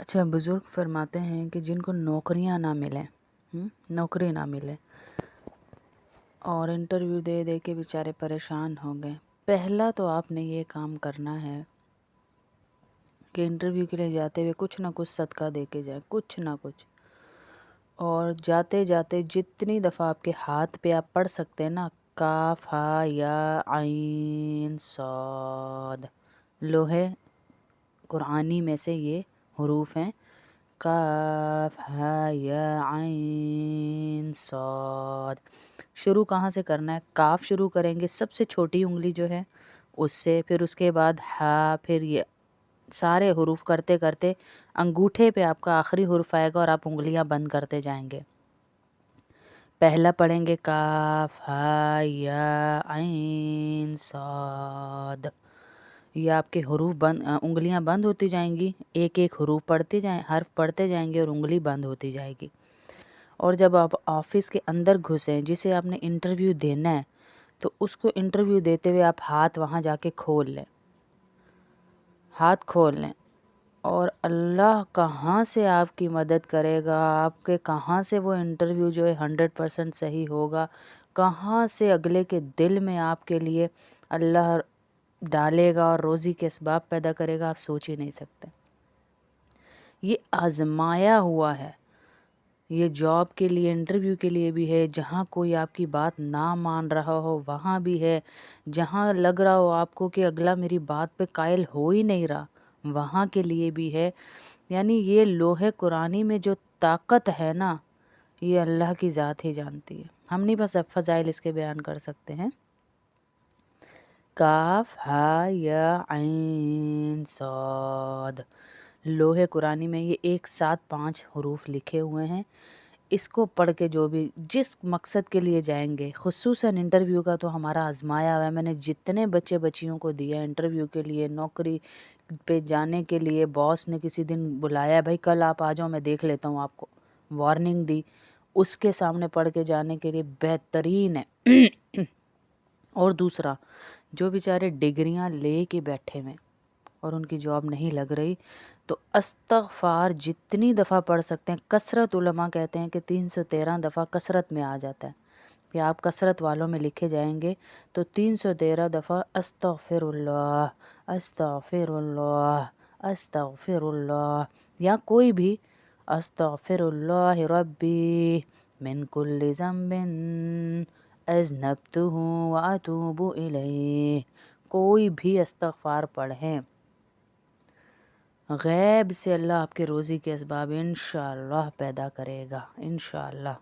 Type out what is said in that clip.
اچھا، بزرگ فرماتے ہیں کہ جن کو نوکریاں نہ ملیں، نوکری نہ ملے اور انٹرویو دے دے کے بیچارے پریشان ہو گئے، پہلا تو آپ نے یہ کام کرنا ہے کہ انٹرویو کے لیے جاتے ہوئے کچھ نہ کچھ صدقہ دے کے جائیں، کچھ نہ کچھ. اور جاتے جاتے جتنی دفعہ آپ کے ہاتھ پہ آپ پڑھ سکتے ہیں نا، کاف ہا یا عین صاد، لوہے قرآنی میں سے یہ حروف ہیں، کاف ہا یا عین صاد. شروع کہاں سے کرنا ہے؟ کاف شروع کریں گے، سب سے چھوٹی انگلی جو ہے اس سے، پھر اس کے بعد ہا، پھر یہ سارے حروف کرتے کرتے انگوٹھے پہ آپ کا آخری حرف آئے گا اور آپ انگلیاں بند کرتے جائیں گے. پہلا پڑھیں گے کاف ہا یا عین صاد، یہ آپ کے حروف بند، انگلیاں بند ہوتی جائیں گی، ایک ایک حروف پڑھتے جائیں، حرف پڑھتے جائیں گے اور انگلی بند ہوتی جائے گی. اور جب آپ آفس کے اندر گھسیں، جسے آپ نے انٹرویو دینا ہے، تو اس کو انٹرویو دیتے ہوئے آپ ہاتھ وہاں جا کے کھول لیں، ہاتھ کھول لیں، اور اللہ کہاں سے آپ کی مدد کرے گا، آپ کے کہاں سے وہ انٹرویو جو ہے 100% صحیح ہوگا، کہاں سے اگلے کے دل میں آپ کے لیے اللہ ڈالے گا اور روزی کے اسباب پیدا کرے گا، آپ سوچ ہی نہیں سکتے. یہ آزمایا ہوا ہے، یہ جاب کے لیے، انٹرویو کے لیے بھی ہے، جہاں کوئی آپ کی بات نہ مان رہا ہو وہاں بھی ہے، جہاں لگ رہا ہو آپ کو کہ اگلا میری بات پہ قائل ہو ہی نہیں رہا وہاں کے لیے بھی ہے. یعنی یہ لوہے قرآنی میں جو طاقت ہے نا، یہ اللہ کی ذات ہی جانتی ہے، ہم نہیں بس فضائل اس کے بیان کر سکتے ہیں. کاف ہا یا عین صاد، لوہے قرآنی میں یہ ایک ساتھ 5 حروف لکھے ہوئے ہیں. اس کو پڑھ کے جو بھی جس مقصد کے لیے جائیں گے، خصوصاً انٹرویو کا تو ہمارا آزمایا ہوا ہے. میں نے جتنے بچے بچیوں کو دیا انٹرویو کے لیے، نوکری پہ جانے کے لیے، باس نے کسی دن بلایا، بھائی کل آپ آ جاؤ میں دیکھ لیتا ہوں آپ کو، وارننگ دی، اس کے سامنے پڑھ کے جانے کے لیے بہترین ہے. اور دوسرا، جو بیچارے ڈگریاں لے کے بیٹھے ہوئے اور ان کی جاب نہیں لگ رہی، تو استغفار جتنی دفعہ پڑھ سکتے ہیں. کثرت، علماء کہتے ہیں کہ 313 دفعہ کثرت میں آ جاتا ہے کہ آپ کثرت والوں میں لکھے جائیں گے تو 313 دفعہ استغفر اللہ، استغفر اللہ، استغفر اللہ، یا کوئی بھی استغفر اللہ ربی من کل ذنب اذنبتہ واتوب الیہ، کوئی بھی استغفار پڑھیں، غیب سے اللہ آپ کے روزی کے اسباب انشاءاللہ پیدا کرے گا، انشاءاللہ.